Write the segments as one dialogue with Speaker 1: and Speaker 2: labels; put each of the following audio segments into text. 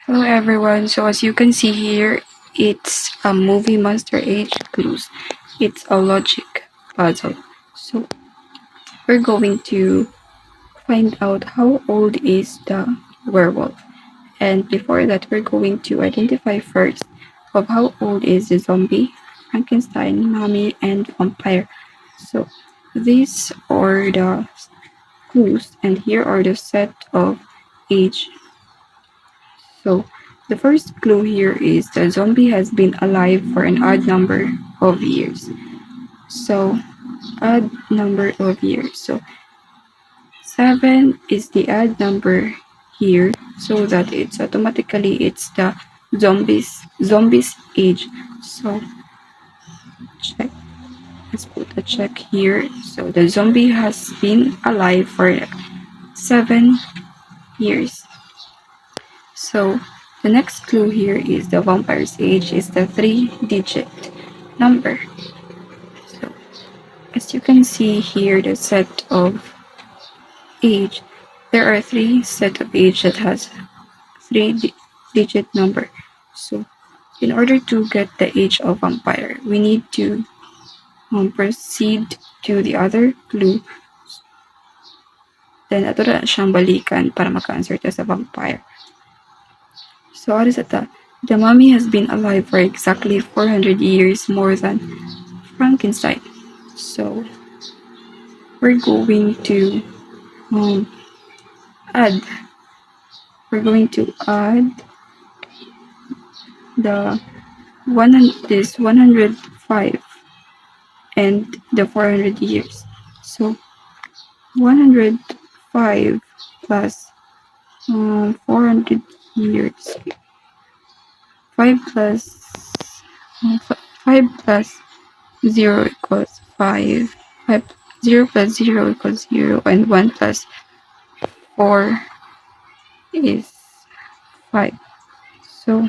Speaker 1: Hello everyone. So as you can see here, it's a movie Monster Age clues. It's a logic puzzle. So we're going to find out how old is the werewolf. And before that, we're going to identify first of how old is the zombie, Frankenstein, mummy, and vampire. So these are the clues, and here are the set of age. So the first clue here is the zombie has been alive for an odd number of years. So odd number of years. So 7 is the odd number here, so that it's the zombies age. So check. Let's put a check here. So the zombie has been alive for 7 years. So the next clue here is the vampire's age is the 3-digit number. So as you can see here, the set of age, there are 3 set of age that has 3-digit number. So in order to get the age of vampire, we need to proceed to the other clue. Then ato na siyang balikan para maka-answer tayo sa vampire. So what is it? The mummy has been alive for exactly 400 years more than Frankenstein. So we're going to add we're going to add the 105 and the 400 years. So 105 plus 400 years. 5 plus 5 plus 0 equals 5. 0 plus 0 equals 0, and 1 plus 4 is 5. So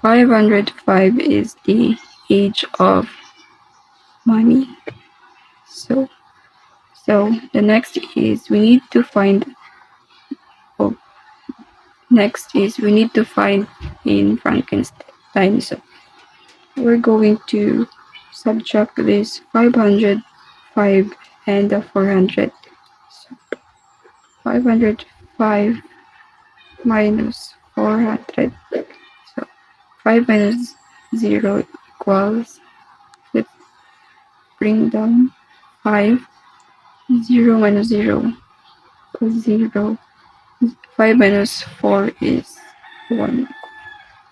Speaker 1: 505 is the age of money. So the next is we need to find in Frankenstein. So we're going to subtract this 505 and the 400. So 505 minus 400. So 5 minus 0 equals, let's bring down 5. 0 minus 0 equals 0. 5 minus 4 is 1.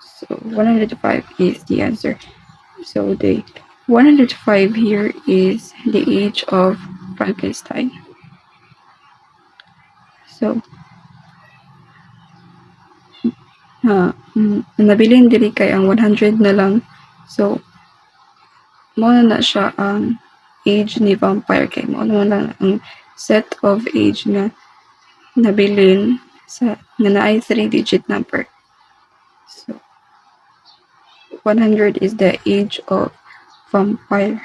Speaker 1: So 105 is the answer. So the 105 here is the age of Frankenstein. So nabilin diri kay ang 100 na lang. So mo na siya ang age ni vampire, kay mo na lang ang set of age na nabilin sa nga naay 3-digit number. So 100 is the age of vampire.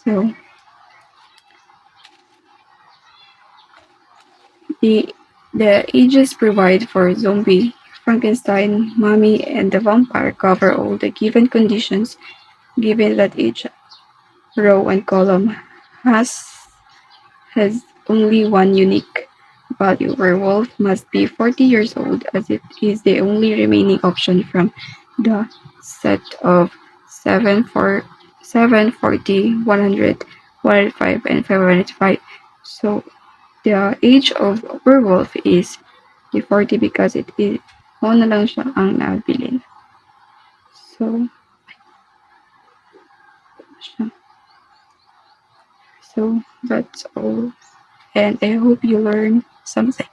Speaker 1: So the ages provide for zombie, Frankenstein, mummy, and the vampire cover all the given conditions given that each row and column has only one unique value. Werewolf must be 40 years old, as it is the only remaining option from the set of 7, 40, 100, 105, and 505. So the age of werewolf is the 40 because it is mo na lang siya ang nabilin. So that's all, and I hope you learned something.